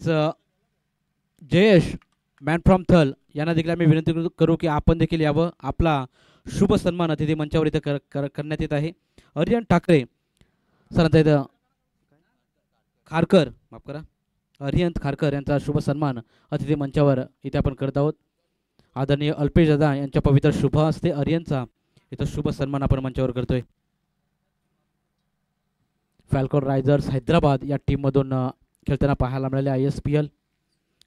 तसेच Jayesh man from थल यांना देखील आम्ही विनंती करू की आपण देखील यावं. आपला शुभ सन्मान अतिथी मंचावर इथं करण्यात येत आहे. अर्यन ठाकरे सरांचा इथं खारकर माफ करा अरिहंत खारकर यांचा शुभ सन्मान अतिथी मंचावर इथे आपण करत आहोत. आदरणीय अल्पेश दादा यांच्या पवित्र शुभ हस्ते अरिहंतचा इथं शुभ सन्मान आपण मंचावर करतोय. फॅल्कॉन रायझर्स हैदराबाद या टीममधून खेळताना पाहायला मिळाले ISPL.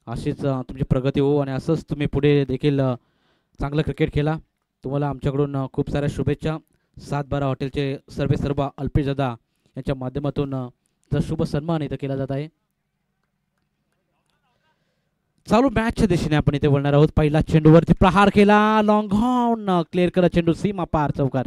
अशीच तुमची प्रगती हो आणि असंच तुम्ही पुढे देखील चांगलं क्रिकेट खेळा. तुम्हाला आमच्याकडून खूप साऱ्या शुभेच्छा. 7-12 हॉटेलचे सर्व अल्पेश दादा यांच्या माध्यमातून शुभ सन्मान इथं केला जात आहे. चालू मॅचच्या दिशेने आपण इथे वळणार आहोत. पहिला चेंडूवरती प्रहार केला, लॉंग हॉर्न क्लिअर करत चेंडू सीमा पार चौकार.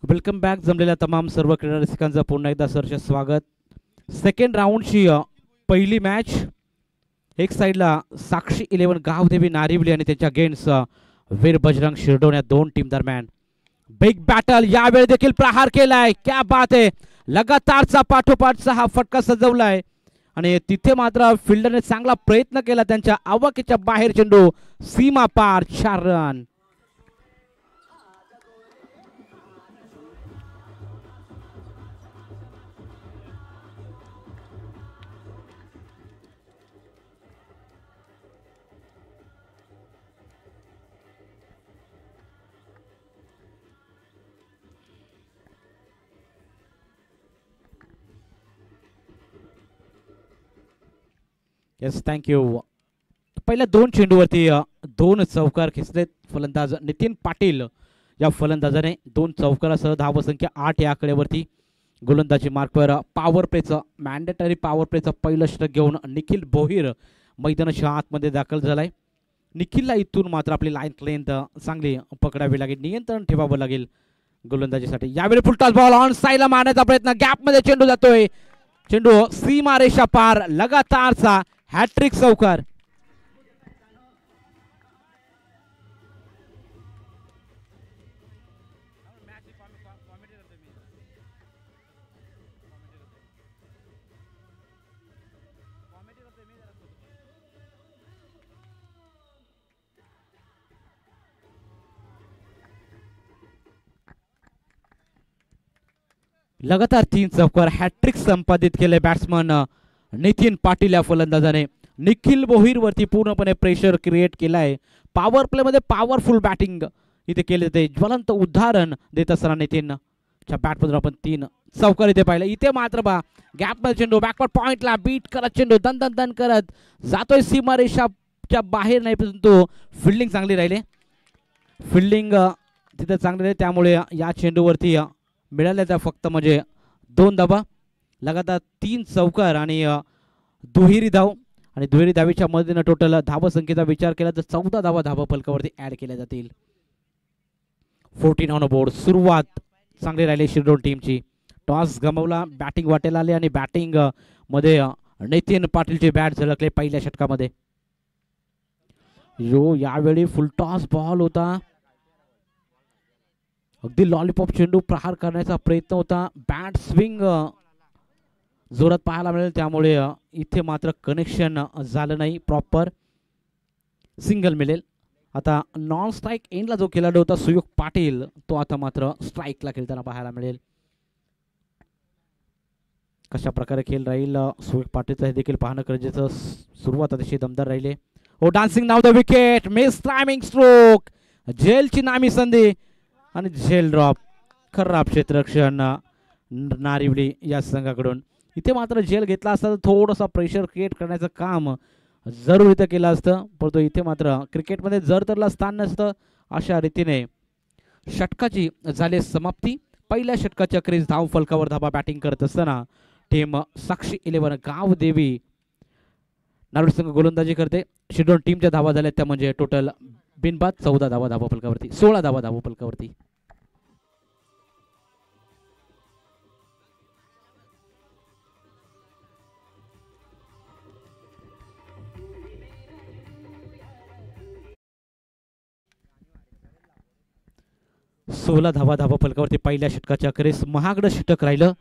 वेलकम बॅक जमलेल्या तमाम सर्व क्रीडा रसिकांचं पुन्हा एकदा सरचे स्वागत. सेकंड राऊंडची पहिली मॅच. एक साईडला साक्षी 11 गावदेवी नारिवली आणि त्याच्या अगेन्स्ट वीर बजरंग शिरडोन या दोन टीम दरम्यान बिग बॅटल. यावेळी देखील प्रहार केलाय. क्या बात आहे. लगातारचा पाठोपाठचा हा फटका सजवलाय आणि तिथे मात्र फिल्डरने चांगला प्रयत्न केला. त्यांच्या आवाक्याच्या बाहेर चेंडू सीमा पार 4 रन. Yes thank you. पहिल्या 2 चेंडूवरती 2 चौकार खेचलेत फलंदाज नितीन पाटील या फलंदाजाने. 2 चौकारासह धावसंख्या 8 या आकड्यावरती गोलंदाजी मार्कवर पॉवर प्लेचं मॅन्डेटरी पॉवर प्लेचं पहिलं षटक घेऊन निखिल भोईर मैदानाच्या आतमध्ये दाखल झालाय. निखिलला इथून मात्र आपली लाईन लेंथ चांगली पकडावी लागेल, नियंत्रण ठेवावं लागेल गोलंदाजीसाठी. यावेळी फुलटॉस बॉल ऑन साईडला मारण्याचा प्रयत्न, गॅपमध्ये चेंडू जातोय. चेंडू सीमा रेषा पार. लगातारचा हॅट्रिक चौकार. लगातार 3 चौकार हॅट्रिक संपादित केले बॅट्समन नितीन पाटील या फलंदाजाने. निखिल भोईर वरती पूर्णपणे प्रेशर क्रिएट केलाय. पॉवर प्ले मध्ये पॉवरफुल बॅटिंग इथे केले जाते. ज्वलंत उदाहरण देत असताना नितीनच्या बॅटमधून आपण 3 चौकार इथे पाहिलं. इथे मात्र बा गॅपमध्ये चेंडू बॅकवर्ड पॉइंटला बीट करत चेंडू दन दन दन करत जातोय सीमा रेषाच्या बाहेर नाही, परंतु फिल्डिंग चांगली राहिली. फिल्डिंग तिथे चांगली राहिली त्यामुळे या चेंडूवरती मिळाल्याचा फक्त म्हणजे 2 धावा. लगातार 3 चौकार आणि दुहेरी धाव आणि दुहेरी धावीच्या मदतीने टोटल धावसंख्येचा विचार केला तर 14 धावा धावा फलकावरती ऍड केल्या जातील. 14 ऑन बोर्ड. सुरुवात चांगली राहिली शिरडोन टीमची. टॉस गमावला, बॅटिंग वाटेला आली आणि बॅटिंग मध्ये नितीन पाटीलची बॅट झळकले पहिल्या षटकामध्ये. यावेळी फुल टॉस बॉल होता. अगदी लॉलीपॉप चेंडू प्रहार करण्याचा प्रयत्न होता. बॅट स्विंग जोरात पाहायला मिळेल त्यामुळे इथे मात्र कनेक्शन झालं नाही प्रॉपर. सिंगल मिळेल. आता नॉन स्ट्राईक एंडला जो खेळाडू होता सुयोग पाटील तो आता मात्र स्ट्राईकला खेळताना पाहायला मिळेल. कशा प्रकारे खेळ राहील सुयोग पाटीलचं हे देखील पाहणं गरजेचं. सुरुवात अतिशय दमदार राहिले. Oh dancing down the wicket. Mistiming stroke. झेलची नामी संधी आणि झेल ड्रॉप. खराब क्षेत्ररक्षण नारिवली या संघाकडून. इथे मात्र झेल घेतला असता तर थोडासा प्रेशर क्रिएट करण्याचं काम जरूर इथं केलं असतं, परंतु इथे मात्र क्रिकेटमध्ये जर तरला स्थान नसतं. अशा रीतीने षटकाची झाली समाप्ती. पहिल्या षटकाच्या क्रीज धाव फलकावर धाबा बॅटिंग करत असताना टीम साक्षी 11 गावदेवी नारोली संघ गोलंदाजी करते. शिरडोन टीमच्या धावा झाल्या त्या म्हणजे टोटल बिनबाद 14 धावा धावफलकावरती, 16 धावा धावफलकावरती. सोळा धावा धावफलकावरती पहिल्या षटकाच्या अखेरीस महागडं षटक राहिलं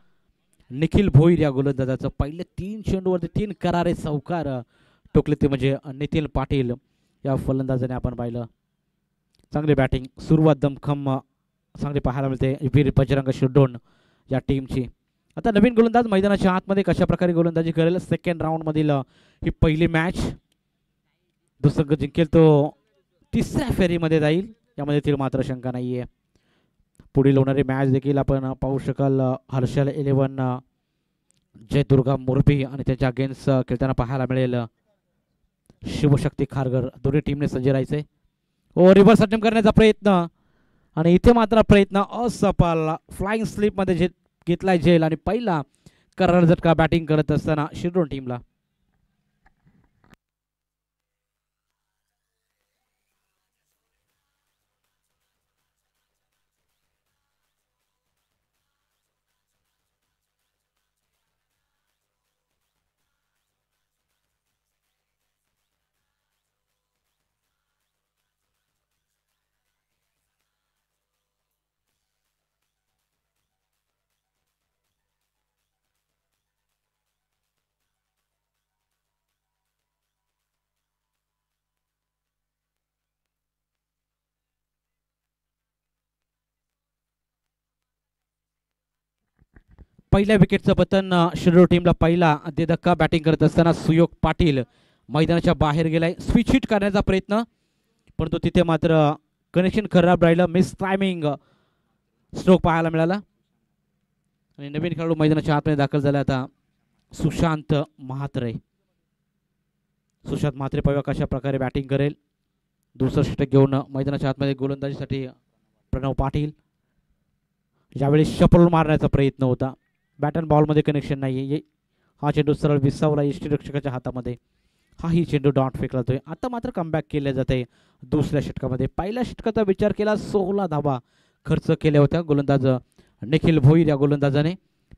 निखिल भोईर या गोलंदाजाचं. पहिले 3 चेंडूवरती 3 करारे चौकार टोकले ते म्हणजे नितीन पाटील या फलंदाजाने आपण पाहिलं. चांगली बॅटिंग, सुरुवात दमखम चांगली पाहायला मिळते वीर बजरंग शिरडोण या टीमची. आता नवीन गोलंदाज मैदानाच्या आतमध्ये कशा प्रकारे गोलंदाजी करेल. सेकंड राऊंडमधील ही पहिली मॅच, दुसरं जिंकेल तो तिसऱ्या फेरीमध्ये जाईल, यामध्ये तील मात्र शंका नाहीये. पुढील होणारी मॅच देखील आपण पाहू शकाल. हर्षल 11 जयदुर्गा मोरबी आणि त्याच्या अगेन्स्ट खेळताना पाहायला मिळेल शिवशक्ती खारघर. दोन्ही टीमने सज्ज राहायचे. ओ रिव्हर्स अटेम्प्ट करण्याचा प्रयत्न आणि इथे मात्र प्रयत्न असफल. फ्लाइंग स्लिपमध्ये घेतलाय झेल आणि पहिला करार झटका बॅटिंग करत असताना शिरडोण टीमला. पहिल्या विकेटचं पतन शिरोळ टीमला पहिला धक्का बॅटिंग करत असताना सुयोग पाटील मैदानाच्या बाहेर गेलाय. स्विच हिट करण्याचा प्रयत्न, परंतु तिथे मात्र कनेक्शन खराब राहिलं. मिस टायमिंग स्ट्रोक पाहायला मिळाला आणि नवीन खेळाडू मैदानाच्या आतमध्ये दाखल झाला आता सुशांत म्हात्रे. सुशांत म्हात्रे पाहूया कशा प्रकारे बॅटिंग करेल. दुसरं षटक घेऊन मैदानाच्या आतमध्ये गोलंदाजीसाठी प्रणव पाटील. यावेळी शपल मारण्याचा प्रयत्न होता, बॅट अँड बॉलमध्ये कनेक्शन नाही. हा चेंडू सरळ विसावला यष्टीरक्षकाच्या हातामध्ये. हाही चेंडू डॉट फेकला जातोय. आता मात्र कमबॅक केले जाते दुसऱ्या षटकामध्ये. पहिल्या षटकाचा विचार केला 16 धावा खर्च केल्या होत्या गोलंदाज निखिल भोईर या गोलंदाजाने.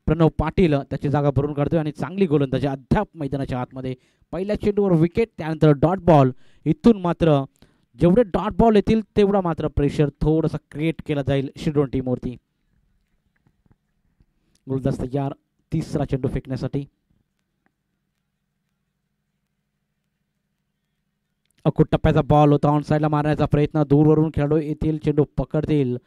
प्रणव पाटील त्याची जागा भरून काढतोय आणि चांगली गोलंदाजी अद्याप मैदानाच्या आतमध्ये. पहिल्या चेंडूवर विकेट, त्यानंतर डॉट बॉल. इथून मात्र जेवढे डॉट बॉल येतील तेवढा मात्र प्रेशर थोडासा क्रिएट केला जाईल शिरडोण टीमवरती. गोलंदाज तयार तिसरा चेंडू फेकण्यासाठी. अकुट टप्प्याचा बॉल होता, ऑन साईडला मारण्याचा प्रयत्न, दूरवरून खेळाडू येतील, चेंडू पकडतील.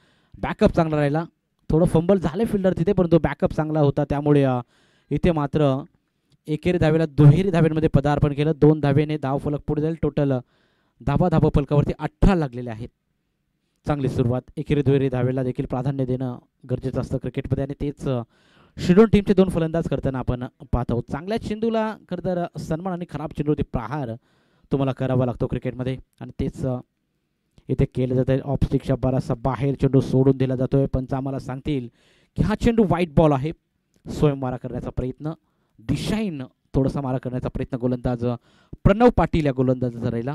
बॅकअप चांगला राहिला. थोडं फंबल झाले फिल्डर तिथे, परंतु बॅकअप चांगला होता, त्यामुळे इथे मात्र एकेरी धावेला दुहेरी धाव्यांमध्ये पदार्पण केलं. 2 धावेने धावफलक पुढे जाईल. टोटल धावफलकावरती 18 लागलेले आहेत. चांगली सुरुवात. एकेरी दुहेरी धावेला देखील प्राधान्य देणं गरजेचं असतं क्रिकेटमध्ये आणि तेच शिरडोण टीमचे 2 फलंदाज करताना आपण पाहत आहोत. चांगल्या चेंडूला खरं तर सन्मान आणि खराब चेंडूवरती प्रहार तुम्हाला करावा लागतो क्रिकेटमध्ये आणि तेच इथे केलं जातं. ऑफ स्टिकच्या बराचसा बाहेर चेंडू सोडून दिला जातोय. पंच आम्हाला सांगतील की हा चेंडू वाईट बॉल आहे. स्वयं मारा करण्याचा प्रयत्न, दिशाहीन थोडासा मारा करण्याचा प्रयत्न गोलंदाज प्रणव पाटील या गोलंदाजाचा राहिला.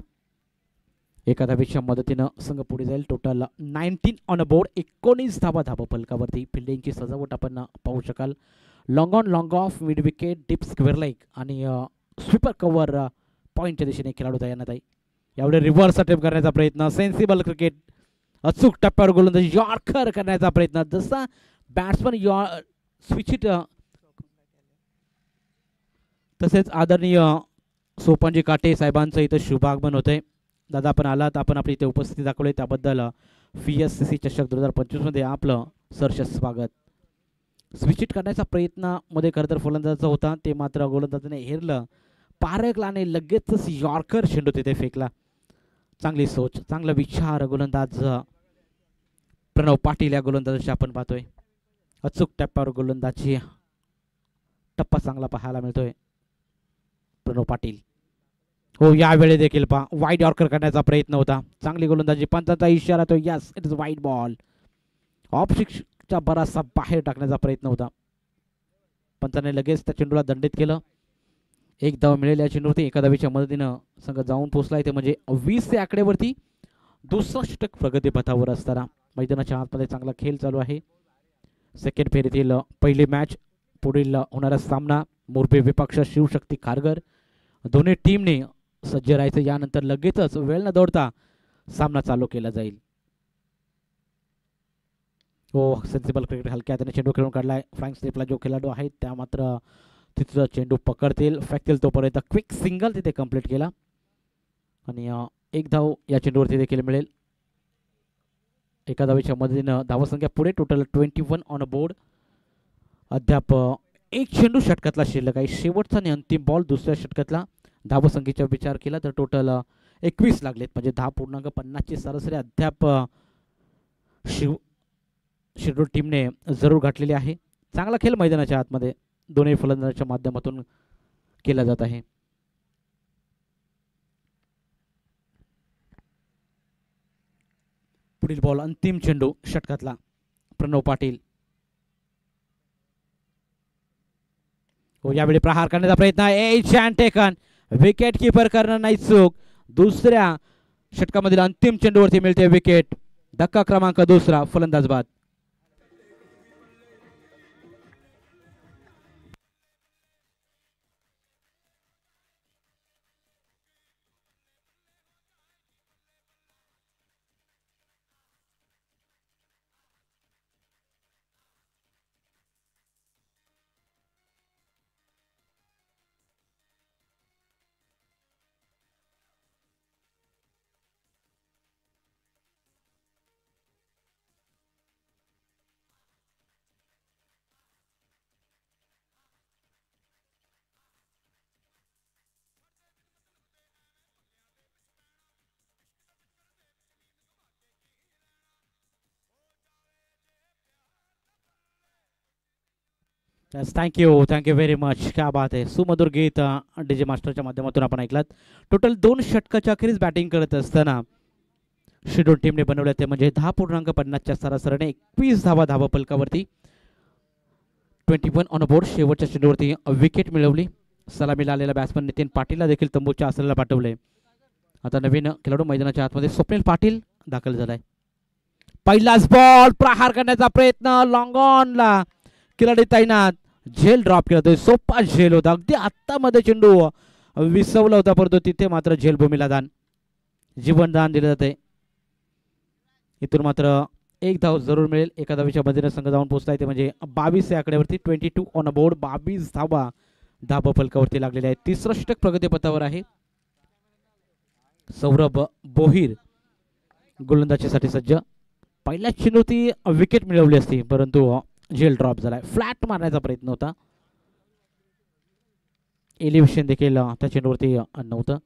एका धावेच्या मदतीनं संघ पुढे जाईल. Total 19 on a board. 19 धावा धावफलकावरती. फिल्डिंगची सजावट आपण पाहू शकाल. Long on long of, mid wicket, deep square like आणि स्वीपर कव्हर पॉईंटच्या दिशेने खेळाडू तयार आहे. यावेळी रिव्हर्स अटेम्प्ट करण्याचा प्रयत्न, सेन्सिबल क्रिकेट, अचूक टप्प्यावर गोलंदाजी, यॉर्कर करण्याचा प्रयत्न. जसा बॅट्समन स्विच हिट, तसेच आदरणीय सोपानजी काटे साहेबांचं इथं शुभागमन होतंय. दादा आपण आलात, आपण आपली इथे उपस्थिती दाखवली, त्याबद्दल VSCC चषक 2025 मध्ये आपलं सहर्ष स्वागत. स्विच हिट करण्याचा प्रयत्नामध्ये खरं तर फलंदाजाचा होता, ते मात्र गोलंदाजाने हेरलं, पारखला आणि लगेचच यॉर्कर चेंडू तिथे फेकला. चांगली सोच, चांगला विचार गोलंदाज प्रणव पाटील या गोलंदाजाची आपण पाहतोय. अचूक टप्प्यावर गोलंदाजी, टप्पा चांगला पाहायला मिळतोय प्रणव पाटील. हो, यावेळी देखील पहा वाईड यॉर्कर करण्याचा प्रयत्न होता. चांगली गोलंदाजी, पंचांचा इशारा तो yes, it is wide ball. Off स्टिकच्या बराचसा बाहेर टाकण्याचा प्रयत्न होता. पंचाने लगेच त्या चेंडूला दंडित केलं. 1 धाव मिळेल या चेंडूवरती. एका धावेच्या मदतीनं संघ जाऊन पोहोचला इथे, म्हणजे 20 या आकड्यावरती दुसरा षटक प्रगतीपथावर असताना मैदानाच्या आतमध्ये चांगला खेळ चालू आहे. सेकंड फेरीतील पहिली मॅच, पुढील होणारा सामना मोरबी विपक्ष शिवशक्ती खारघर. दोन्ही टीमने सज्ज राहायचं. यानंतर लगेचच वेळ न दौडता सामना चालू केला जाईल. सेन्सिबल क्रिकेट हलक्या हाताने चेंडू खेळून काढलाय. फ्लँक स्लिपला जो खेळाडू आहे त्या मात्र तिथं चेंडू पकडतील, फेकतील. तोपर्यंत क्विक सिंगल तिथे कंप्लीट केला आणि एक धाव या चेंडूवरती देखील मिळेल. एका धावेच्या मदतीनं धावसंख्या पुढे. Total 21 on a board. अद्याप एक चेंडू षटकातला शिल्लक आहे. शेवटचा आणि अंतिम बॉल दुसऱ्या षटकातला. धावसंख्येचा विचार केला तर टोटल 21 लागलेत, म्हणजे 10.50 ची सरासरी अद्याप शिरोड टीमने जरूर गाठलेली आहे. चांगला खेळ मैदानाच्या आतमध्ये दोन्ही फलंदाजांच्या माध्यमातून केला जात आहे. पुढील बॉल अंतिम चेंडू षटकातला. प्रणव पाटील यावेळी प्रहार करण्याचा प्रयत्न. टेकन. विकेट कीपर करणं नाही चूक. दुसऱ्या षटकामधील अंतिम चेंडूवरती मिळते विकेट. धक्का क्रमांक दुसरा. फलंदाज बाद. Thank you very much. क्या बात आहे. सुमधुर गीत डीजे मास्टरच्या माध्यमातून आपण ऐकलात. टोटल 2 षटकाच्या अखेरीस बॅटिंग करत असताना शिरोड टीमने बनवल्या ते म्हणजे 10.50 च्या सरासरीने 21 धावा धावफलकावरती. 21 ऑन बोर्ड. शेवटच्या चेंडूवरती विकेट मिळवली. सलामीला आलेला बॅट्समन नितीन पाटीलला देखील तंबूच्या आसनाला पाठवले. आता नवीन खेळाडू मैदानाच्या आतमध्ये स्वप्नील पाटील दाखल झालाय. पहिलाच बॉल. प्रहार करण्याचा प्रयत्न. लॉंग ऑनला खिलाडी तैनात. झेल ड्रॉप केला. सोपा झेल होता. अगदी आत्तामध्ये चेंडू विसवला होता, परंतु तिथे मात्र झेल भूमीला दान, जीवनदान दिले जाते. इथून मात्र एक धाव जरूर मिळेल. एका धावीच्या मदतीने संघ जाऊन पोहोचला येते म्हणजे 22 या आकड्यावरती. 22 ऑन बोर्ड. 22 धावा धावा फलकावरती लागलेल्या आहेत. तिसरं षटक प्रगतीपथावर आहे. सौरभ बोहीर गोलंदाजीसाठी सज्ज. पहिल्या चेंडूती विकेट मिळवली असती, परंतु झेल ड्रॉप झालाय. फ्लॅट मारण्याचा प्रयत्न होता. एलिव्हेशन देखील त्या चेंडूवरती नव्हतं.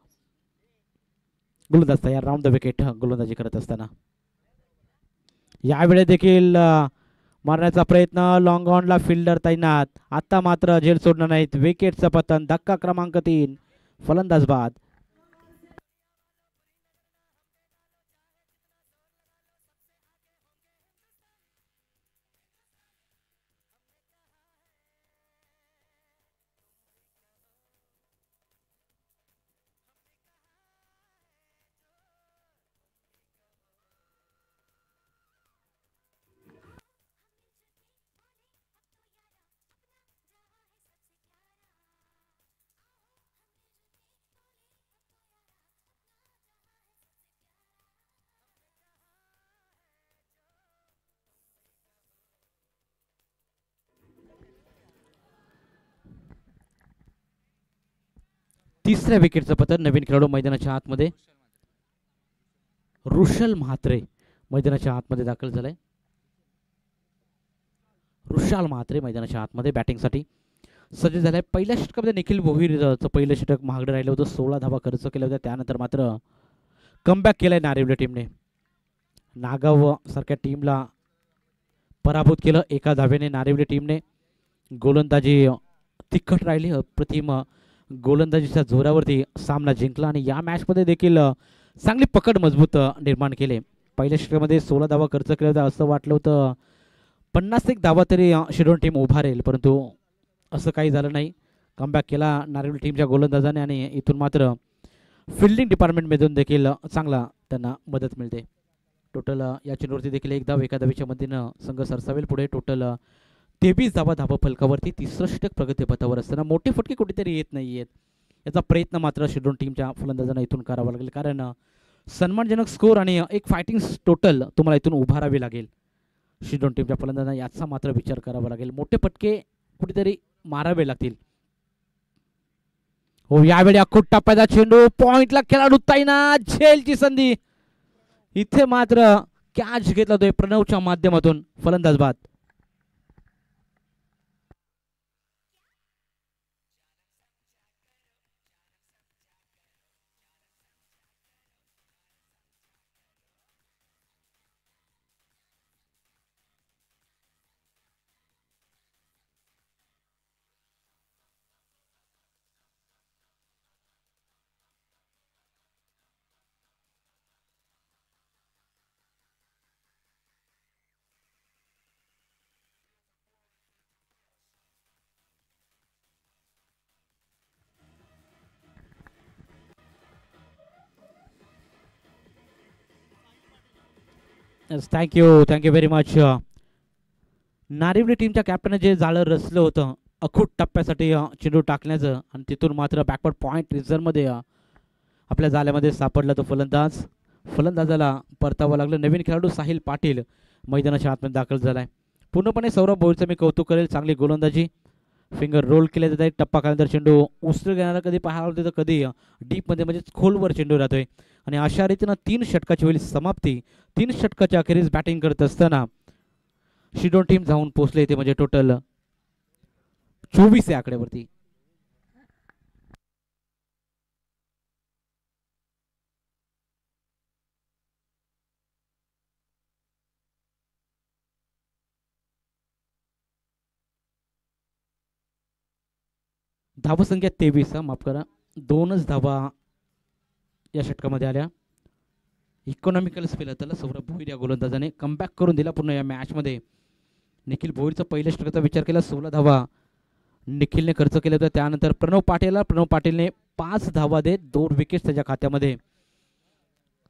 गोलंदाज तयार. राऊंड द विकेट गोलंदाजी करत असताना यावेळी देखील मारण्याचा प्रयत्न. लॉंग ऑनला फिल्डर तैनात. आता मात्र झेल सोडणार नाहीत. विकेटचं पतन. धक्का क्रमांक 3. फलंदाज बाद. तिसऱ्या विकेटचं पतन. नवीन खेळाडू मैदानाच्या आतमध्ये. ऋषल म्हात्रे मैदानाच्या आतमध्ये दाखल झालाय. ऋषाल म्हात्रे मैदानाच्या आतमध्ये बॅटिंगसाठी सज्ज झालाय. पहिल्या षटकामध्ये निखिल भोईरचं पहिलं षटक महागडं राहिलं होतं. 16 धावा खर्च केल्या होत्या. त्यानंतर मात्र कमबॅक केलाय नारिवली टीमने. नागाव सारख्या टीमला पराभूत केलं एका धावेने नारिवली टीमने. गोलंदाजी तिखट राहिली. अप्रतिम गोलंदाजीच्या जोरावरती सामना जिंकला आणि या मॅचमध्ये देखील चांगली पकड मजबूत निर्माण केले. पहिल्या षटकामध्ये 16 धावा खर्च केल्या होत्या. असं वाटलं होतं 51 धावा तरी शिरोड टीम उभारेल, परंतु असं काही झालं नाही. कमबॅक केला नारिवली टीमच्या गोलंदाजाने आणि इथून मात्र फिल्डिंग डिपार्टमेंटमधून देखील चांगला त्यांना मदत मिळते. टोटल या चेंडूवरती देखील एक धाव एका धावेच्या मदतीनं संघ सरसावेल पुढे. टोटल 23 धावा धावा फलकावरती. तिसरं षटक प्रगतीपथावर असताना मोठे फटके कुठेतरी येत नाही आहेत. याचा प्रयत्न मात्र शिरोड टीमच्या फलंदाजांना इथून करावा लागेल, कारण सन्मानजनक स्कोर आणि एक फायटिंग टोटल तुम्हाला इथून उभारावी लागेल. शिरोड टीमच्या फलंदाजांना याचा मात्र विचार करावा लागेल. मोठे फटके कुठेतरी मारावे लागतील. हो, यावेळी अखूट टप्प्याचा चेंडू, पॉइंटला खेळाडू तैनात, झेलची संधी. इथे मात्र कॅच घेतला जातोय प्रणवच्या माध्यमातून. फलंदाज बाद. Thank you very much. नारिवली टीमच्या कॅप्टनने जे जाळं रचलं होतं अखूट टप्प्यासाठी चेंडू टाकण्याचं, आणि तिथून मात्र बॅकवर्ड पॉईंट रिझर्वमध्ये आपल्या जाळ्यामध्ये सापडला तो फलंदाज. फलंदाजाला परतावं लागलं. नवीन खेळाडू साहिल पाटील मैदानाच्या आतमध्ये दाखल झालाय. पूर्णपणे सौरभ भोईरचं मी कौतुक करेल. चांगली गोलंदाजी, फिंगर रोल केले जात आहे. टप्पा खाल्यानंतर चेंडू उचल घेणारा कधी पाहायला होते तर कधी डीपमध्ये म्हणजे खोलवर चेंडू राहतोय. आणि अशा रीतीनं 3 षटकाची होईल समाप्ती. 3 षटकाच्या अखेरीस बॅटिंग करत असताना शिडोन टीम जाऊन पोहोचले ते म्हणजे टोटल 24 या आकड्यावरती. धावसंख्या 23, माफ करा, 2च धावा या षटकामध्ये आल्या. इकॉनॉमिकल स्पेल होता सौरभ भोईर या गोलंदाजाने कमबॅक करून दिला पूर्ण या मॅचमध्ये. निखिल भोईरचा पहिल्या षटकाचा विचार केला, 16 धावा निखिलने खर्च केले होते. त्यानंतर प्रणव पाटीलने 5 धावा देत 2 विकेट्स त्याच्या खात्यामध्ये.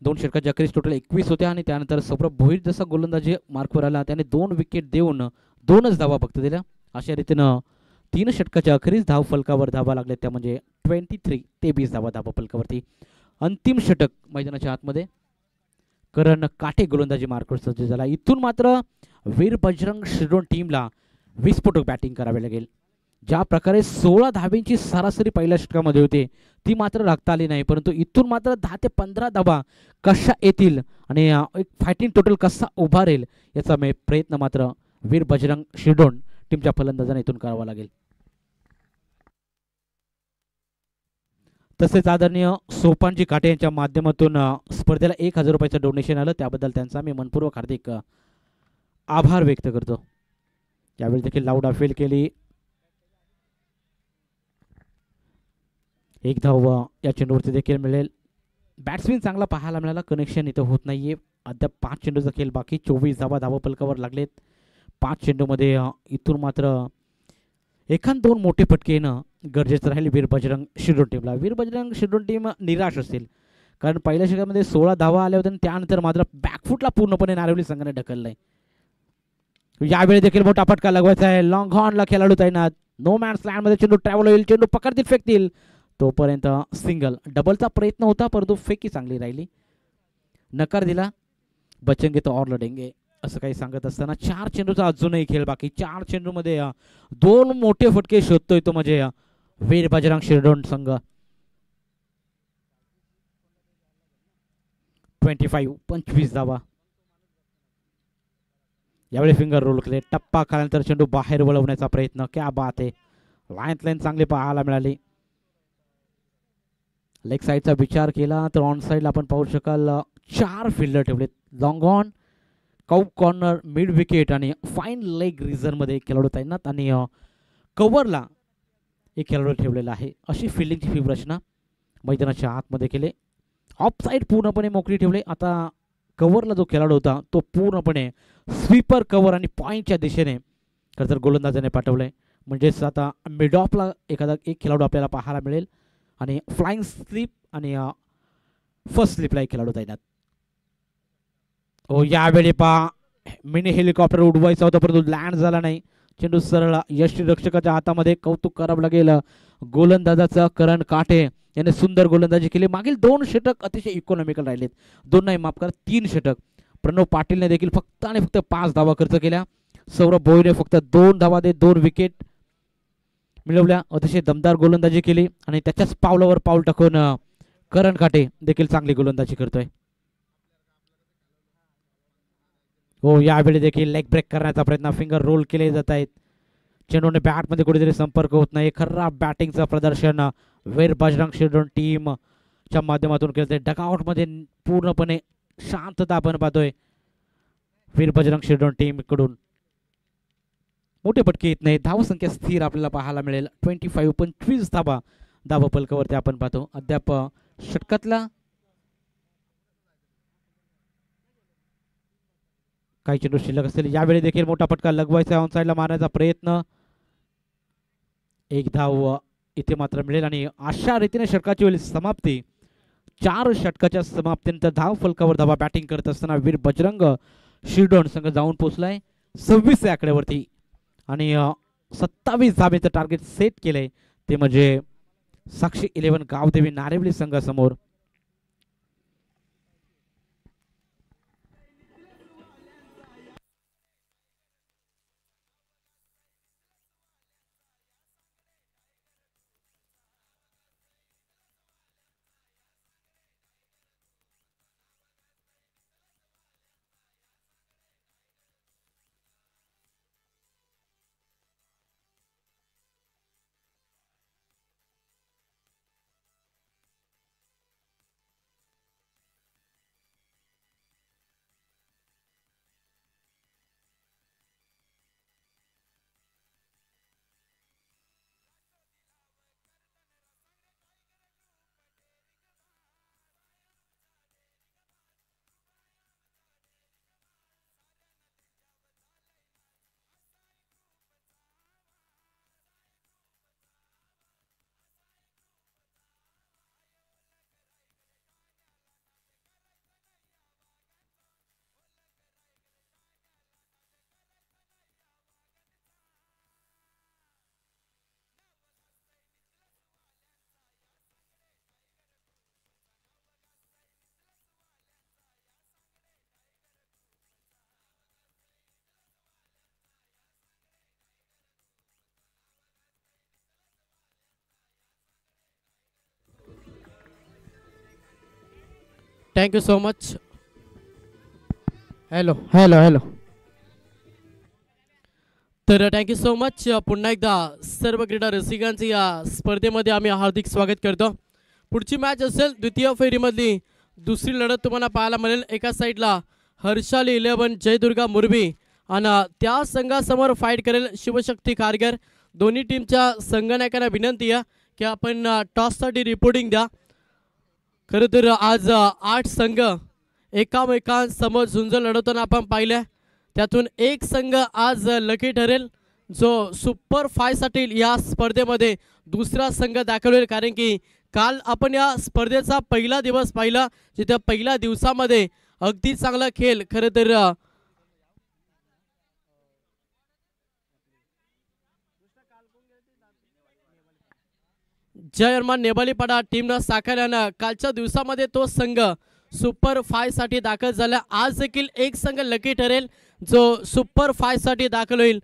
2 षटकाच्या अखेरीस टोटल 21 होत्या. आणि त्यानंतर सौरभ भोईर जसा गोलंदाजी मार्कवर आला त्याने 2 विकेट देऊन 2च धावा फक्त दिल्या. अशा रीतीनं 3 षटकाच्या अखेरीस धाव फलकावर धावा लागल्या त्या म्हणजे 23 धावा धावा फलकावरती. अंतिम षटक मैदानाच्या आतमध्ये करण काटे गोलंदाजी मार्कवर सज्ज झाला. इथून मात्र वीर बजरंग शिरोड टीमला विस्फोटक बॅटिंग करावी लागेल. ज्या प्रकारे 16 धाब्यांची सरासरी पहिल्या षटकामध्ये होती ती मात्र राखता आली नाही, परंतु इथून मात्र 10 ते 15 धावा कशा येतील आणि एक फायटिंग टोटल कसा उभारेल याचा प्रयत्न मात्र वीर बजरंग शिरोड टीमच्या फलंदाजांना इथून करावा लागेल. तसेच आदरणीय सोपानजी काटे यांच्या माध्यमातून स्पर्धेला 1000 रुपयाचं डोनेशन आलं, त्याबद्दल त्यांचा मी मनपूर्वक हार्दिक आभार व्यक्त करतो. यावेळी देखील लाऊड अपील केली. 1 धाव या चेंडूवरती देखील मिळेल. बॅट्समॅन चांगला पाहायला मिळाला, कनेक्शन इथं होत नाहीये. अद्याप 5 चेंडूचा खेळ बाकी. 24 धावा धावफलकावर लागलेत 5 चेंडूमध्ये. इथून मात्र 1-2 मोठे फटके येणं गरजेचं राहील वीर बजरंग शिरोड टीमला. वीर बजरंग शिरोड टीम निराश असेल, कारण पहिल्या षटकामध्ये 16 धावा आल्या होत्या आणि त्यानंतर मात्र बॅकफुटला पूर्णपणे नारिवली संघाने ढकललंय. यावेळी देखील मोठा फटका लगवायचा आहे. लॉंग हॉर्नला खेळाडू तैनात. नो मॅन्स लँडमध्ये चेंडू ट्रॅव्हल होईल. चेंडू पकडतील, फेकतील, तोपर्यंत सिंगल. डबलचा प्रयत्न होता परंतु फेकी चांगली राहिली. नकार दिला. बचेंगे तो और लढेंगे असं काही सांगत असताना 4 चेंडूचा अजूनही खेळ बाकी. 4 चेंडूमध्ये 2 मोठे फटके शोधतोय तो म्हणजे वीर बजरंग शिरोड संघ. 25 धावा. यावेळी फिंगर रोल केले. टप्पा खाल्यानंतर चेंडू बाहेर वळवण्याचा प्रयत्न. क्या बात आहे. लाईन चांगली पाहायला मिळाली. लेग साईडचा विचार केला तर ऑन साईडला आपण पाहू शकाल 4 फिल्डर ठेवलेत. Long on, cow corner, mid wicket आणि फाईन लेग रिझनमध्ये एक खेळाडू तैनात आणि कव्हरला एक खेळाडू ठेवलेला आहे. अशी फिल्डिंगची रचना मैदानाच्या आतमध्ये केले. ऑफ साईड पूर्णपणे मोकळी ठेवले. आता कव्हरला जो खेळाडू होता तो पूर्णपणे स्वीपर कव्हर आणि पॉईंटच्या दिशेने खरं तर गोलंदाजाने पाठवलंय. म्हणजेच आता मिड ऑफला एक खेळाडू आपल्याला पाहायला मिळेल आणि फ्लाइंग स्लिप आणि फर्स्ट स्लिपला एक खेळाडू तैनात. हो यावेळी पहा मिनी हेलिकॉप्टर उडवायचा होता परंतु लँड झाला नाही. चेंडू सरळ यष्टीरक्षकाच्या हातामध्ये. कौतुक करावं लागेल गोलंदाजाचं करण काटे याने सुंदर गोलंदाजी केली. मागील 2 षटक अतिशय इकॉनॉमिकल राहिलेत. 2 नाही माफ करा 3 षटक. प्रणव पाटीलने देखील फक्त आणि फक्त 5 धावा खर्च केल्या. सौरभ भोईरने फक्त 2 धावा देत 2 विकेट मिळवल्या. अतिशय दमदार गोलंदाजी केली आणि त्याच्याच पावलावर पाऊल टाकून करण काटे देखील चांगली गोलंदाजी करतोय. हो यावेळी देखील लेग ब्रेक करण्याचा प्रयत्न. फिंगर रोल केले जात आहेत. चेंडूने बॅटमध्ये कुठेतरी संपर्क होत नाही. खराब बॅटिंगचं प्रदर्शन वीर बजरंग शिरडोन टीमच्या माध्यमातून केलं. डगआउटमध्ये पूर्णपणे शांतता आपण पाहतोय वीर बजरंग शिरडोन टीम कडून. मोठे पटके येत नाही. धावसंख्या स्थिर आपल्याला पाहायला मिळेल. 25 धावा धावफलकावरती आपण पाहतो. अद्याप षटकातला काही चेंडू शिल्लक असतील. यावेळी देखील मोठा फटका लगवायचा ऑन साईडला मारण्याचा प्रयत्न. एक धाव इथे मात्र मिळेल आणि अशा रीतीने षटकाची होईल समाप्ती. 4 षटकाच्या समाप्तीनंतर धाव फलकावर धावा बॅटिंग करत असताना वीर बजरंग शिरडोन संघ जाऊन पोहोचलाय 26 या आकड्यावरती आणि 27 धावेचं टार्गेट सेट केलंय. ते म्हणजे साक्षी 11 गावदेवी नारेवली संघासमोर. Thank you so much. Hello hello hello. तर थँक्यू सो मच. पुन्हा एकदा सर्व क्रीडा रसिकांचे या स्पर्धेमध्ये आम्ही हार्दिक स्वागत करतो. पुढची मॅच असेल द्वितीय फेरीमधली दुसरी लढत तुम्हाला पाहायला मिळेल. एका साईडला हर्षाली 11 जयदुर्गा मुरबी आणि त्या संघासमोर फाईट करेल शिवशक्ती कारगर. दोन्ही टीमच्या संघनायकांना विनंती आहे की आपण टॉससाठी रिपोर्टिंग द्या. खरं तर आज 8 संघ एकामेकांसमोर झुंज लढवताना आपण पाहिलं. त्यातून एक संघ आज लकी ठरेल जो सुपर 5 साठी या स्पर्धेमध्ये दुसरा संघ दाखल होईल. कारण की काल आपण या स्पर्धेचा पहिला दिवस पाहिला जिथे पहिल्या दिवसामध्ये अगदी चांगला खेळ खरं तर जय हनुमान नेबालीपाडा टीमनं साकारल्यानं कालच्या दिवसामध्ये तो संघ सुपर 5 साठी दाखल झाला. आज देखील एक संघ लकी ठरेल जो सुपर 5 साठी दाखल होईल.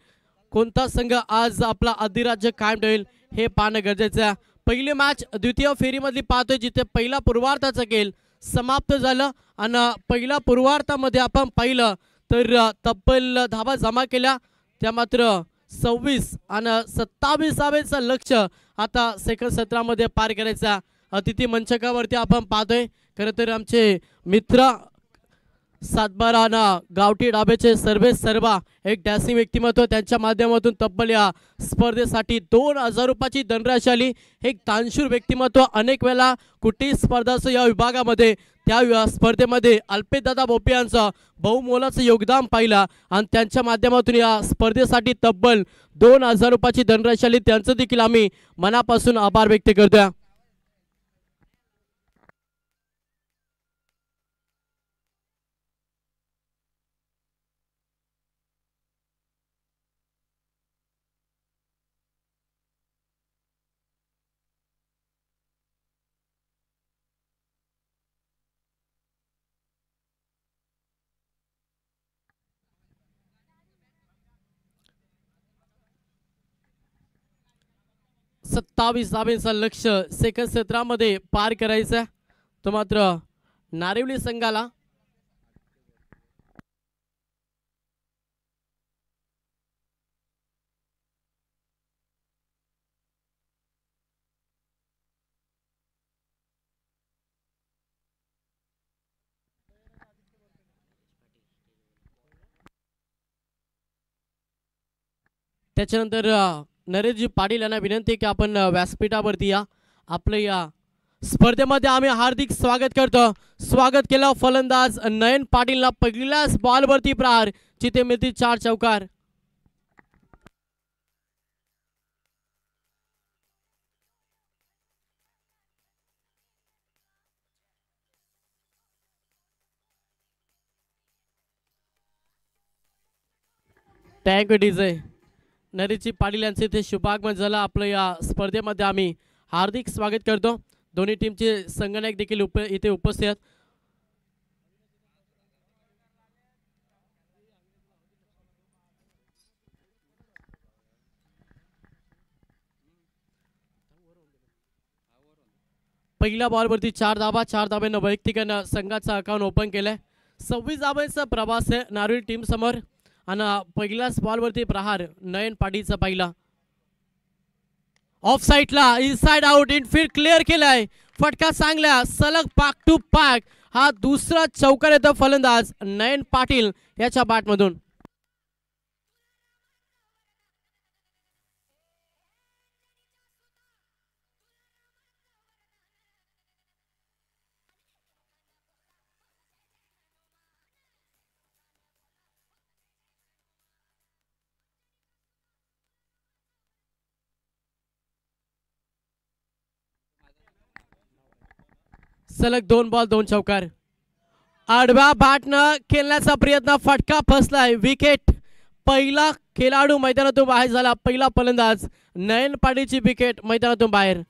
कोणता संघ आज आपला अधिराज्य कायम ठेवेल हे पाहणं गरजेचं आहे. पहिली मॅच द्वितीय फेरीमधली पाहतोय जिथे पहिला पूर्वार्धाचा खेळ समाप्त झालं आणि पहिल्या पूर्वार्धामध्ये आपण पाहिलं तर तब्बल धावा जमा केल्या. त्या मात्र 26 आणि 27 धावेचं लक्ष्य आता सेकंड सत्रामध्ये पार करायचा. अतिथी मंचकावरती आपण पाहतोय खरं तर आमचे मित्र सातबारा गावठी डाब्याचे सर्वा एक डॅसिंग व्यक्तिमत्व त्यांच्या माध्यमातून तब्बल या स्पर्धेसाठी 2000 रुपयाची धनराशी आली. एक तानशूर व्यक्तिमत्व अनेक वेळा कुठेही स्पर्धा असो या विभागामध्ये त्या स्पर्धेमध्ये अल्पेशदादा बोपे यांचं बहुमोलाचं योगदान पाहिलं आणि त्यांच्या माध्यमातून या स्पर्धेसाठी तब्बल 2000 रुपयाची धनराशी आली. त्यांचं देखील आम्ही मनापासून आभार व्यक्त करतोय. 27 धाब्यांचं लक्ष्य सेकंड सत्रामध्ये पार करायचं तो मात्र नारिवली संघाला. त्याच्यानंतर नरेशजी पाटील यांना विनंती की आपण व्यासपीठावरती या. आपल्या या स्पर्धेमध्ये आम्ही हार्दिक स्वागत करतो. स्वागत केलं फलंदाज नयन पाटीलला. पहिल्याच बॉलवरती प्रहार जिथे मिळतील 4 चौकार. Thank you DJ. Nareshji Patil यांचे इथे शुभागमन झालं. आपलं या स्पर्धेमध्ये आम्ही हार्दिक स्वागत करतो. दोन्ही टीमचे संघनायक देखील इथे उपस्थित आहेत. पहिल्या बॉलवरती 4 धाबा. 4 धाब्यानं वैयक्तिकानं संघाचा अकाउंट ओपन केलंय. 26 धाब्यांचा प्रवास आहे नारोली टीम समोर. आणि पहिल्याच बॉलवरती प्रहार नयन पाटीलचा पहिला. ऑफ साईडला इनसाइड आउट इनफिल्ड क्लिअर केलाय. फटका चांगला सलग पाक टू पाक. हा दुसरा चौकार येतो फलंदाज नयन पाटील याच्या बॅटमधून. सलग 2 बॉल 2 चौकार. आडव्या बॅटनं खेळण्याचा प्रयत्न. फटका फसलाय. विकेट. पहिला खेळाडू मैदानातून बाहेर झाला. पहिला फलंदाज नयन पाटीलची विकेट मैदानातून बाहेर.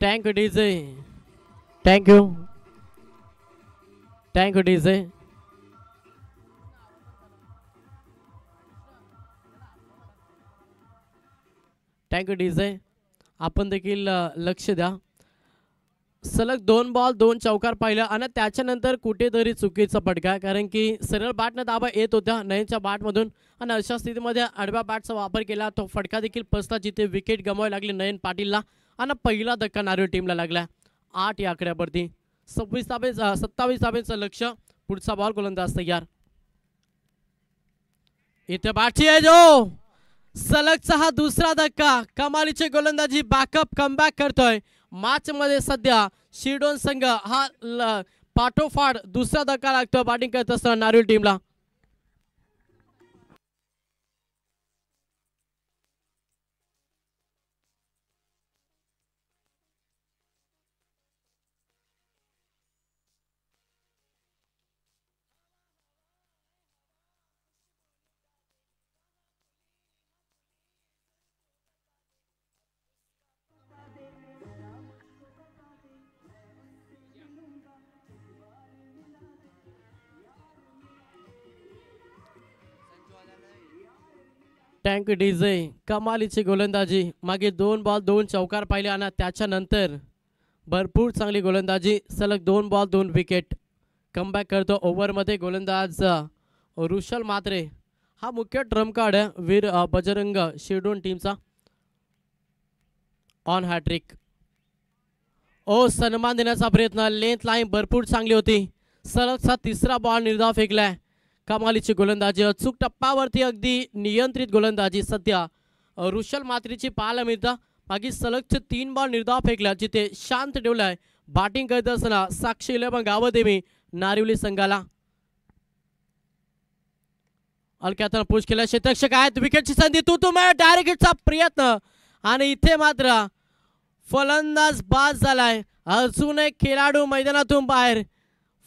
Thank you DJ. Thank you. Thank you DJ. Thank you DJ. आपण देखील लक्ष द्या. सलग 2 बॉल 2 चौकार पाहिलं आणि त्याच्यानंतर कुठेतरी चुकीचा फटका. कारण की सरळ बॅटनं दाबा येत होत्या नयनच्या बॅटमधून आणि अशा स्थितीमध्ये आडव्या बॅटचा वापर केला. तो फटका देखील फसला जिथे विकेट गमवावी लागली नयन पाटीलला. आणि पहिला धक्का नारोली टीमला लागला 8 या आकड्यावरती. 27 धाब्यांचं लक्ष. पुढचा बॉल गोलंदाज तयार. इथे बॅटची आहे जो सलगचा हा दुसरा धक्का. कमालीची गोलंदाजी. बॅकअप कमबॅक करतोय. मॅच मध्ये सध्या शिरडोन संघ हा पाठोपाठ दुसरा धक्का लागतो बॅटिंग करत असताना नारोली टीमला. Tank DJ. कमालीची गोलंदाजी. मागे 2 बॉल 2 चौकार पाहिले आणि त्याच्यानंतर भरपूर चांगली गोलंदाजी. सलग 2 बॉल 2 विकेट. कमबॅक करतो ओव्हरमध्ये गोलंदाज रुशल मात्रे. हा मुख्य ट्रम्प कार्ड आहे वीर बजरंग शिरडोन टीमचा. On hat trick. ओ सन्मान देण्याचा प्रयत्न. लेंथ लाईन भरपूर चांगली होती. सलगचा तिसरा बॉल निर्धाव फेकलाय. कमालीची गोलंदाजी. अचूक टप्प्यावरती अगदी नियंत्रित गोलंदाजी सध्या रुशल मात्रेची पाहायला मिळतं. मागे सलगचे 3 बॉल निर्धाव फेकल्या जिथे शांत ठेवलाय. बॅटिंग करत असताना साक्षी 11 गावदेवी नारिवली संघाला. अलक्यातनं पुश केला. क्षेत्ररक्षक आहेत. विकेटची संधी. तू डायरेक्ट हिटचा प्रयत्न आणि इथे मात्र फलंदाज बाद झालाय. अजून एक खेळाडू मैदानातून बाहेर.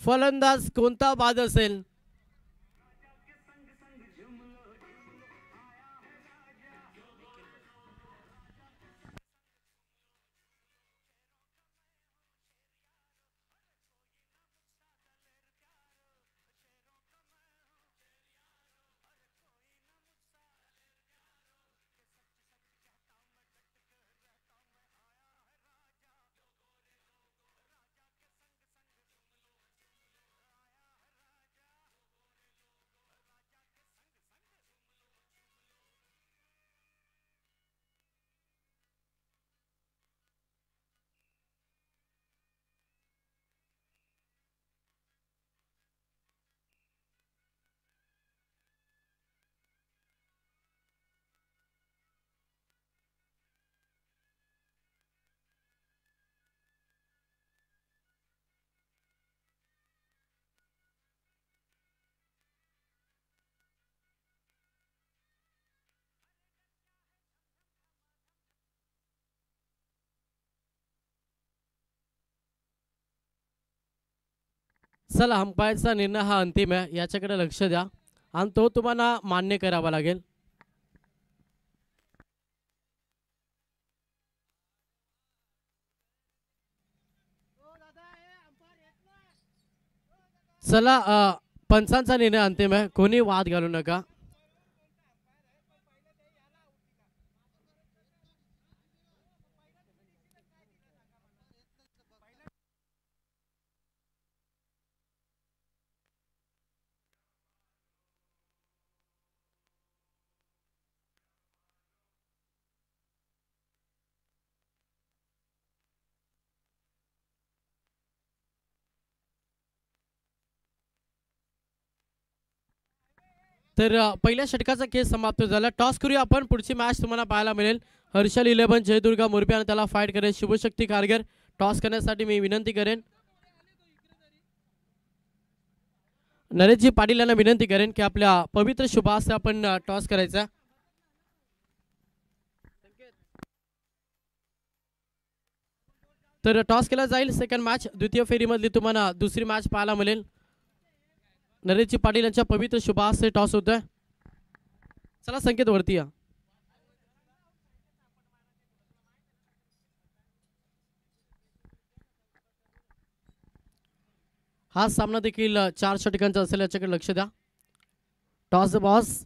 फलंदाज कोणता बाद असेल? चला, अंपायरचा निर्णय हा अंतिम आहे, याच्याकडे लक्ष द्या आणि तो तुम्हाला मान्य करावा लागेल. चला, पंचांचा निर्णय अंतिम आहे, कोणी वाद घालू नका. तर पहिल्या षटकाचा खेळ समाप्त झाला. टॉस करूया आपण. पुढची मॅच तुम्हाला पाहायला मिळेल हर्षल 11 जयदुर्गा मोरबी आणि त्याला फाईट करेल शिवशक्ती कारगर. टॉस करण्यासाठी मी विनंती करेन, नरेशजी पाटील यांना विनंती करेन की आपल्या पवित्र शुभास आपण टॉस करायचा. तर टॉस केला जाईल. सेकंड मॅच, द्वितीय फेरीमधली तुम्हाला दुसरी मॅच पाहायला मिळेल. नरेशजी पाटील यांच्या पवित्र शुभास टॉस होतोय. चला संकेत वरती या. हा सामना देखील 4 षटकांचा असेल, याच्याकडे लक्ष द्या. Toss the boss.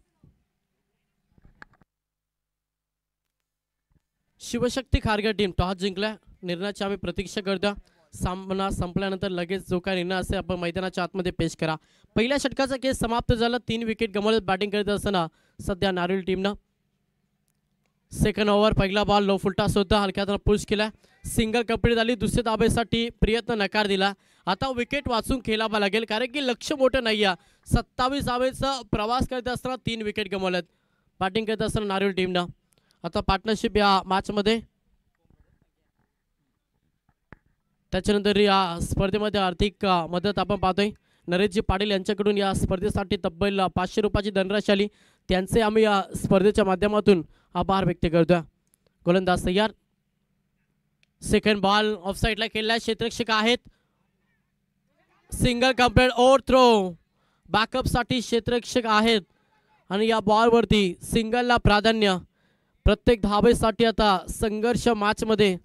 Shivshakti Kharghar team toss जिंकला. निर्णयाची आम्ही प्रतीक्षा करतो. सामना संपल्यानंतर लगेच जो काय निर्णय असेल आपण मैदानाच्या आतमध्ये पेश करा. पहिल्या षटकाचा खेळ समाप्त झाला. 3 विकेट गमावले बॅटिंग करत असताना सध्या नारिल टीमनं. सेकंड ओव्हर, पहिला बॉल लो फुलटॉस होता, हलक्यात पुश केला. सिंगल कंप्लीट झाली. दुसऱ्या धाबेसाठी प्रयत्न नकार दिला. आता विकेट वाचून खेळावं लागेल, कारण की लक्ष मोठं नाही आहे. 27 धावेचा प्रवास करत असताना 3 विकेट गमावल्यात बॅटिंग करत असताना नारिल टीमनं. आता पार्टनरशिप या मॅचमध्ये, त्याच्यानंतर या स्पर्धेमध्ये आर्थिक मदत आपण पाहतोय. नरेशजी पाटील यांच्याकडून या स्पर्धेसाठी तब्बल 500 रुपयाची धनराशी आली. त्यांचे आम्ही या स्पर्धेच्या माध्यमातून आभार व्यक्त करतोय. गोलंदाज तयार. सेकंड बॉल ऑफ साईडला खेळलाय. क्षेत्ररक्षक आहेत. Single complete over throw. बॅकअपसाठी क्षेत्ररक्षक आहेत आणि या बॉलवरती सिंगलला प्राधान्य. प्रत्येक धावेसाठी आता संघर्ष मॅचमध्ये.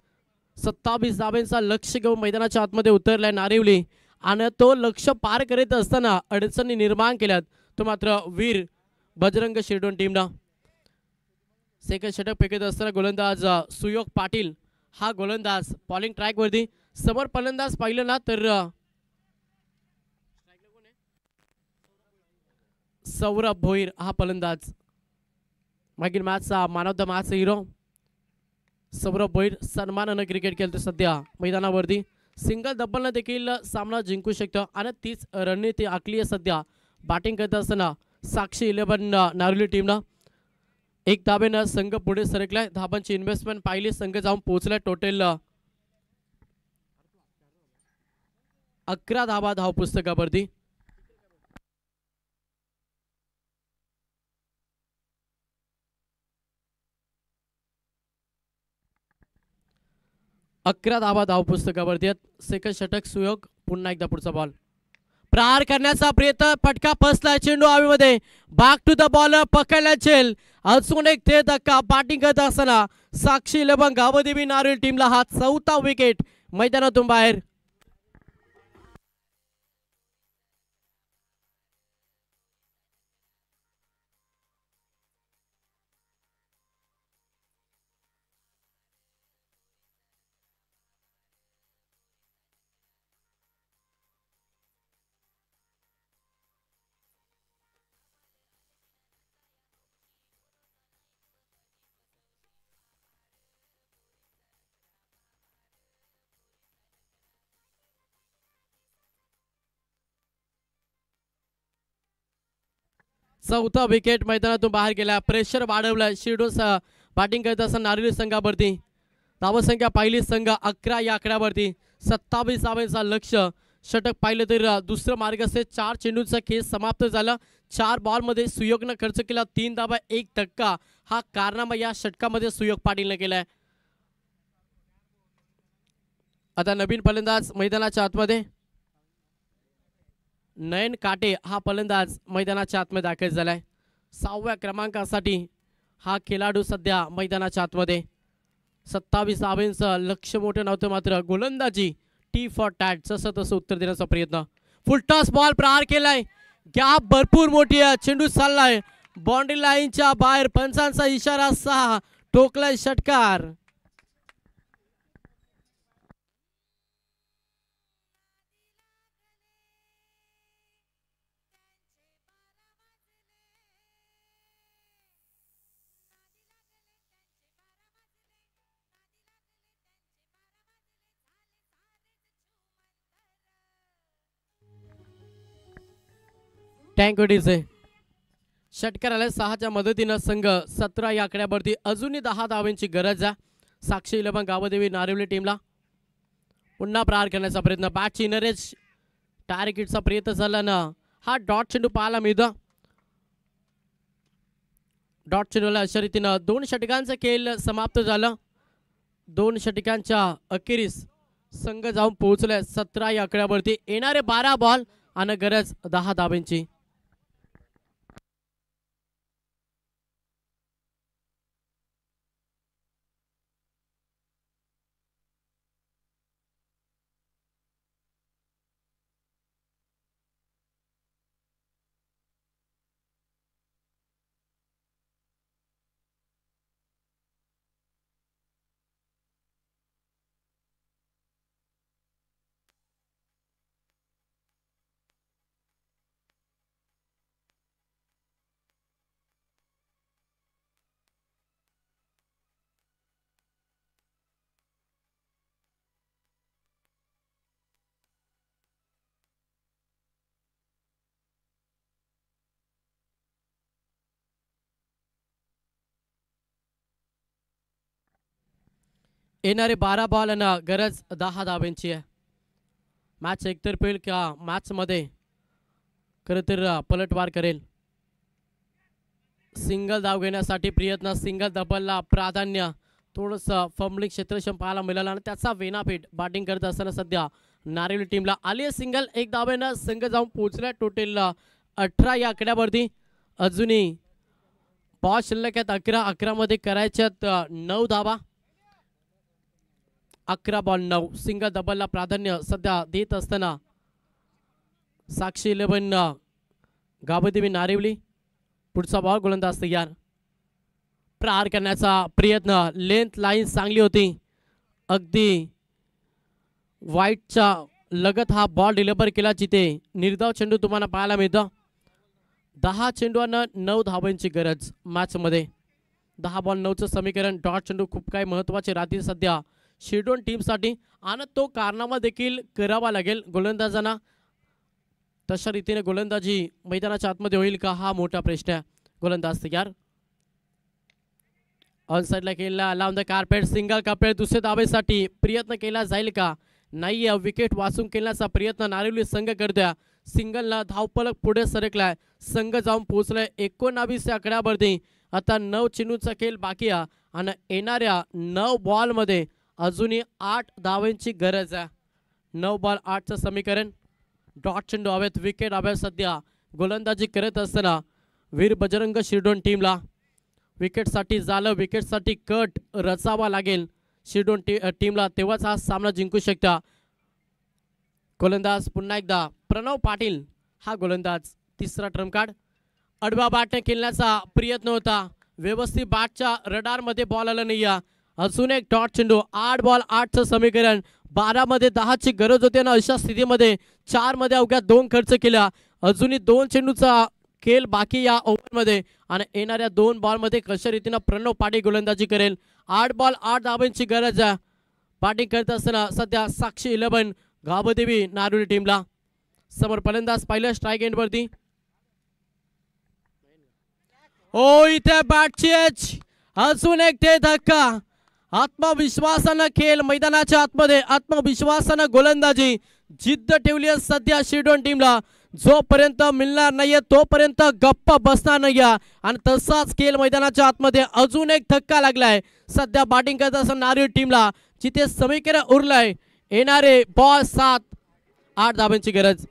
27 धावेंचा लक्ष्य घेऊन मैदानाच्या आतमध्ये उतरलाय नारिवली आणि तो लक्ष्य पार करीत असताना अडचणी निर्माण केल्यात, तो मात्र वीर बजरंग शिरडोन टीमनं. सेकंड षटक फेकत असताना गोलंदाज सुयोग पाटील हा गोलंदाज बॉलिंग ट्रॅकवरती. समोर फलंदाज पाहिलं ना तर सौरभ भोईर हा फलंदाज. मागील मॅचचा man of the match hero Saurabh Bhoir सन्मानानं क्रिकेट खेळतो सध्या मैदानावरती. सिंगल डबलनं देखील सामना जिंकू शकतो आणि तीच रणनीती आखली आहे सध्या बॅटिंग करत असताना साक्षी 11 नारोली टीमनं. 1 धाबेनं संघ पुढे सरकलाय. धाबांची इन्व्हेस्टमेंट पाहिली, संघ जाऊन पोहोचलाय टोटल 11 धाबा धाव पुस्तकावरती. 11 धावा धाव पुस्तकावरती आहेत. सेकंड षटक सुयोग. पुन्हा एकदा पुढचा बॉल प्रहार करण्याचा प्रयत्न. फटका फसला. चेंडू हवेमध्ये. Back to the ball. पकडला चेल. अजून एक ते धक्का. बॅटिंग करत असताना साक्षी लबंग गावदेवी नारळी टीमला हा चौथा विकेट मैदानातून बाहेर. चौथा विकेट मैदानातून बाहेर गेला. प्रेशर वाढवलं शिरडून बॅटिंग करत असताना नारळी संघावरती. धावसंख्या पहिली संघ 11 या आकड्यावरती. 27 धावांचा लक्ष. षटक पाहिलं तर दुसरं मार्ग असे 4 चेंडूंचा खेळ समाप्त झाला. 4 बॉलमध्ये सुयोगनं खर्च केला 3 धावा 1 धक्का. हा कारनामा या षटकामध्ये सुयोग पाटीलने केलाय. आता नवीन फलंदाज मैदानाच्या आतमध्ये. नयन काटे हा फलंदाज मैदानाच्या आतमध्ये दाखल झालाय. 6व्या क्रमांकासाठी हा खेळाडू सध्या मैदानाच्या आतमध्ये. 27 धावांचं लक्ष मोठं नव्हतं मात्र गोलंदाजी टी फॉर टॅट जसं तसं उत्तर देण्याचा प्रयत्न. फुलटॉस बॉल प्रहार केलाय. गॅप भरपूर मोठी आहे. चेंडू चाललाय बाउंड्री लाईनच्या बाहेर. पंचांचा इशारा 6. टोकलाय षटकार. टँकोडीचे षटकाराला 6च्या मदतीनं संघ 17 या आकड्यावरती. अजूनही 10 धावांची गरज आहे साक्षी लबंग गावदेवी नारिवली टीमला. पुन्हा प्रहार करण्याचा प्रयत्न. बॅटची नरेश टार्गेटचा प्रयत्न झाला ना. हा डॉट चेंडू पाहायला मिळतो. डॉट चेंडूला अशा रीतीनं 2 षटकांचा खेळ समाप्त झाला. 2 षटकांच्या अखेरीस संघ जाऊन पोहोचलाय 17 या आकड्यावरती. येणारे 12 बॉल आणि गरज 10 धावांची. येणारे 12 बॉल आणि गरज 10 धावांची आहे. मॅच एकतर्फी होईल का मॅचमध्ये खरं तर पलटवार करेल. सिंगल धाव घेण्यासाठी प्रयत्न. सिंगल डबलला प्राधान्य. थोडंसं फंबलिंग क्षेत्रक्षम पाहायला मिळालं आणि त्याचा वेनापीठ बॅटिंग करत असताना सध्या नारिवली टीमला आली आहे. सिंगल 1 धावेनं संघ जाऊन पोहोचला. टोटल 18 या आकड्यावरती. अजूनही बॉल शिल्लक आहेत 11. 11 मध्ये करायच्यात 9 धावा. 11 बॉल 9. सिंगल डबलला प्राधान्य सध्या देत असताना साक्षी 11 गावदेवी नारिवली. पुढचा बॉल गोलंदाज तयार. प्रहार करण्याचा प्रयत्न. लेंथ लाईन चांगली होती. अगदी वाईटच्या लगत हा बॉल डिलिव्हर केला जिथे निर्धाव चेंडू तुम्हाला पाहायला मिळतं. 10 चेंडूंना 9 धावांची गरज मॅचमध्ये. 10 बॉल 9चं समीकरण. डॉट चेंडू खूप काही महत्त्वाचे राहतील सध्या शिरडोन टीमसाठी आणि तो कारनामा देखील करावा लागेल गोलंदाजांना. तशा रीतीने गोलंदाजी मैदानाच्या आतमध्ये होईल का हा मोठा प्रश्न आहे. गोलंदाज तयार. ऑन साईडला केला लावून द कार्पेट. Single carpet. दुसऱ्या धावेसाठी प्रयत्न केला जाईल का नाही. विकेट वाचून केल्याचा प्रयत्न नारिवली संघ करतोय. सिंगलला धावपलक पुढे सरकलाय. संघ जाऊन पोहोचलाय 19 या आकड्यावरती. आता 9 चेंडूचा खेळ बाकी आहे आणि येणाऱ्या 9 बॉलमध्ये अजूनही 8 धावांची गरज आहे. 9 बॉल 8चं समीकरण. डॉट चेंडू हवेत, विकेट हव्या. सध्या गोलंदाजी करत असताना वीर बजरंग शिरडोन टीमला विकेटसाठी झालं, विकेटसाठी कट रचावा लागेल शिरडोन टीमला, तेव्हाच हा सामना जिंकू शकता. गोलंदाज पुन्हा एकदा प्रणव पाटील हा गोलंदाज. तिसरा ट्रम्प कार्ड. आडवा बॅटने खेळण्याचा प्रयत्न होता, व्यवस्थित बॅटच्या रडारमध्ये बॉल आला नाही. अजून एक डॉट चेंडू. 8 बॉल 8चं समीकरण. 12 मध्ये 10ची गरज होते ना, अशा स्थितीमध्ये 4 मध्ये अवघ्या 2 खर्च केला. अजूनही 2 चेंडूचा खेळ बाकी या ओव्हरमध्ये आणि येणाऱ्या 2 बॉलमध्ये कशा रीतीनं प्रणव पाटील गोलंदाजी करेल. 8 बॉल 8 धावांची गरज आहे. बॅटिंग करत असताना सध्या साक्षी 11 गावदेवी नारोली टीमला. समोर फलंदाज पहिल्या स्ट्राईक एंडवरती. ओ इथे बॅटची एच. अजून एक ते धक्का. आत्मविश्वासानं खेळ मैदानाच्या आतमध्ये, आत्मविश्वासानं गोलंदाजी, जिद्द ठेवली आहे सध्या शिरडोन टीमला. जोपर्यंत मिळणार नाहीये तोपर्यंत गप्प बसणार नाहीये आणि तसाच खेळ मैदानाच्या आतमध्ये. अजून एक धक्का लागलाय सध्या बॅटिंग करत असताना नारोली टीमला, जिथे समीकरण उरलंय. येणारे बॉल 7, 8 धावांची गरज.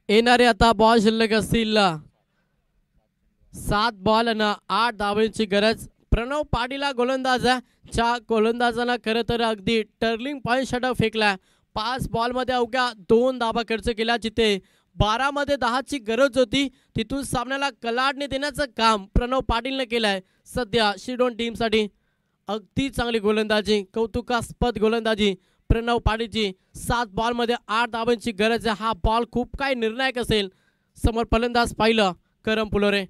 येणारे आता बॉल शिल्लक असतील 7 बॉल आणि 8 धावांची गरज. प्रणव पाटीला गोलंदाजाच्या गोलंदाजांना खरं तर अगदी टर्निंग पॉईंट षटक फेकला. 5 बॉलमध्ये अवघ्या 2 धावा खर्च केला. जिथे 12 मध्ये 10ची गरज होती तिथून सामन्याला कलाडणी देण्याचं काम प्रणव पाटीलने केलंय. सध्या शिरडोन टीमसाठी अगदी चांगली गोलंदाजी, कौतुकास्पद गोलंदाजी प्रणव पाटीलची. 7 बॉलमध्ये 8 धावांची गरज आहे. हा बॉल खूप काही निर्णायक असेल. समोर फलंदाज पाहिलं करम पुलोरे.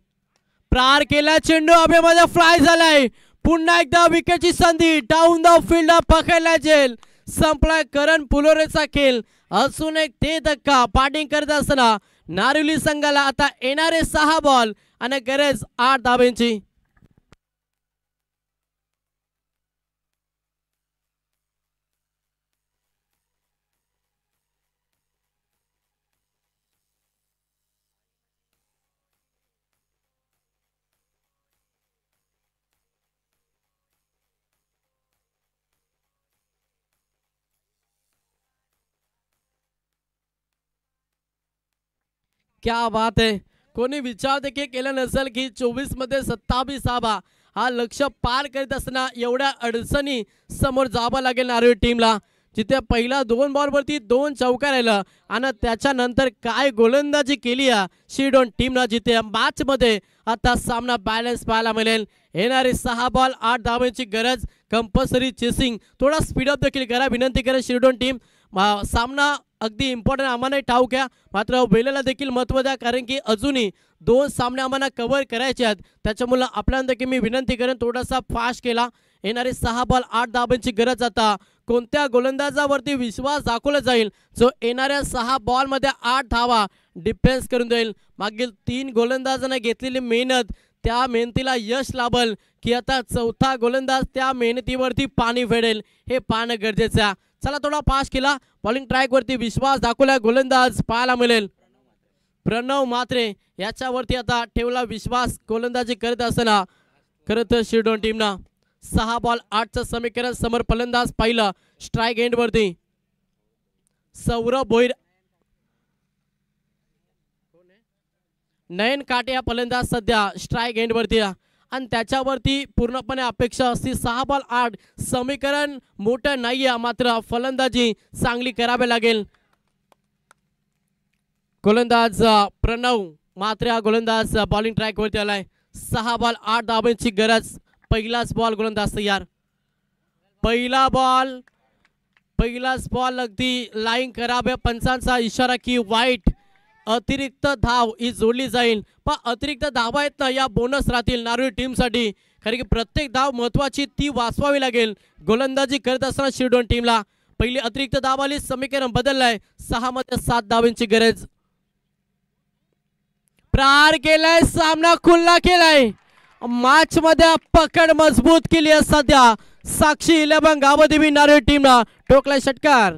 प्रार केला, चेंडू हवेमध्ये फ्लाय झालाय. पुन्हा एकदा विकेटची संधी. डाऊन द फील्ड पकडला जेल. संपलाय करण पुलोरेचा खेळ. अजून एक ते धक्का. बॅटिंग करत असताना नारिवली संघाला आता येणारे 6 बॉल आणि गरज 8 धावांची. क्या बात है. कोणी विचार देखील केला नसेल की 24 मध्ये 27 धावा हा लक्ष्य पार करत असताना एवढ्या अडचणी समोर जावं लागेल नारोली टीमला. जिथे पहिला 2 बॉलवरती 2 चौका राहिलं आणि त्याच्यानंतर काय गोलंदाजी केली आहे शिरडोन टीमला. जिथे मॅच मध्ये आता सामना बॅलन्स पाहायला मिळेल. येणारे 6 बॉल 8 धावांची गरज. Compulsory chasing. थोडा स्पीडअप देखील करा विनंती करेल शिरडोन टीम. सामना अगदी इम्पॉर्टंट आम्हाला ठाऊक आहे, मात्र वेळेला देखील महत्त्व द्या, कारण की अजूनही 2 सामने आम्हाला कव्हर करायचे आहेत. त्याच्यामुळे आपल्याला देखील मी विनंती करेन थोडासा फास्ट केला. येणारे 6 बॉल 8 धावांची गरज. आता कोणत्या गोलंदाजावरती विश्वास दाखवला जाईल जो येणाऱ्या 6 बॉलमध्ये 8 धावा डिफेन्स करून देईल. मागील 3 गोलंदाजांना घेतलेली मेहनत, त्या मेहनतीला यश लाभल की आता 4था गोलंदाज त्या मेहनतीवरती पाणी फेडेल हे पाहणं गरजेचं आहे. चला थोडा पास केला. बॉलिंग ट्रॅक वरती विश्वास दाखवला गोलंदाज पाहायला मिळेल. प्रणव म्हात्रे याच्यावरती आता ठेवला विश्वास गोलंदाजी करत असताना. खरं तर शिरडोन टीमना 6 बॉल 8चं समीकरण. समोर फलंदाज पाहिलं स्ट्राईक एंड वरती सौरभ भोईर. नयन काटे या फलंदाज सध्या स्ट्राईक एंड वरती आणि त्याच्यावरती पूर्णपणे अपेक्षा असते. 6 बॉल 8 समीकरण मोठं नाहीये, मात्र फलंदाजी चांगली करावी लागेल. गोलंदाज प्रणव मात्र हा गोलंदाज बॉलिंग ट्रॅक वरती आलाय. 6 बॉल 8 धावांची गरज. पहिलाच बॉल गोलंदाज तयार. पहिलाच बॉल अगदी लाईन कराव्या पंचांचा इशारा की वाईट अतिरिक्त धाव ही जोडली जाईल. पण अतिरिक्त धावा आहेत ना या बोनस राहतील नारोळी टीमसाठी, कारण की प्रत्येक धाव महत्वाची ती वाचवावी लागेल गोलंदाजी करत असताना शिरडोन टीमला. पहिली अतिरिक्त धाव आली, समीकरण बदललाय, 6 मध्ये 7 धावांची गरज. प्रहार केलाय, सामना खुल्ला केलाय, मॅच मध्ये पकड मजबूत केली आहे सध्या साक्षी 11 गावदेवी नारोळी टीमला. टोकलाय षटकार.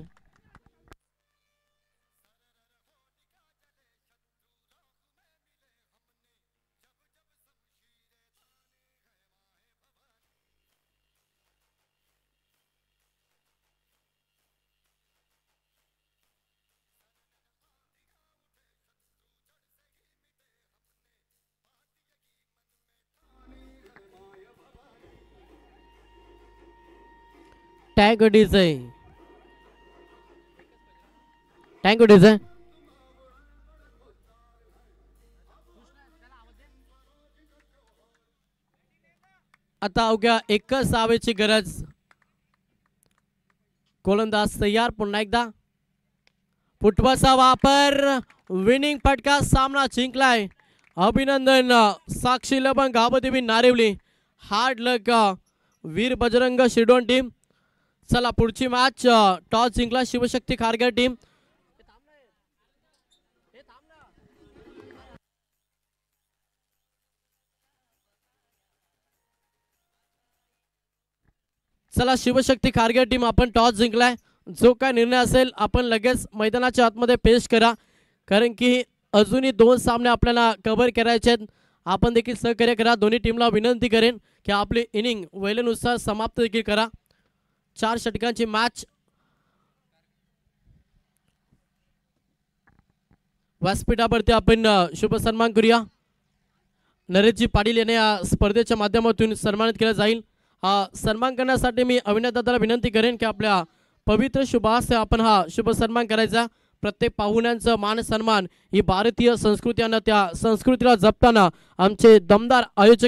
टँक डीजे आता अवघ्या एकच धावेची गरज. गोलंदाज तयार. पुन्हा एकदा फुटबॉलचा वापर, विनिंग फटका, सामना जिंकलाय. अभिनंदन साक्षी 11 गावदेवी नारिवली. हार्ड लक वीर बजरंग शिरडोन टीम. चला पुढची मॅच. टॉस जिंकला शिवशक्ती खारघर टीम. चला शिवशक्ती खारघर टीम आपण टॉस जिंकलाय. जो काय निर्णय असेल आपण लगेच मैदानाच्या आतमध्ये पेश करा, कारण की अजूनही 2 सामने आपल्याला कव्हर करायचे आहेत. आपण देखील सहकार्य करा. दोन्ही टीमला विनंती करेन की आपली इनिंग वेळेनुसार समाप्त देखील करा. 4 षटकांची मॅच. व्यासपीठावरती आपण शुभ सन्मान करूया. नरेशजी पाटील यांना या स्पर्धेच्या माध्यमातून सन्मानित केलं जाईल. हा सन्मान करण्यासाठी मी अविनाशदादाला विनंती करेन की आपल्या पवित्र शुभास आपण हा शुभ सन्मान करायचा. प्रत्येक पाहुण्यांचा मान सन्मान ही भारतीय संस्कृती आणि त्या संस्कृतीला जपताना आमचे दमदार आयोजक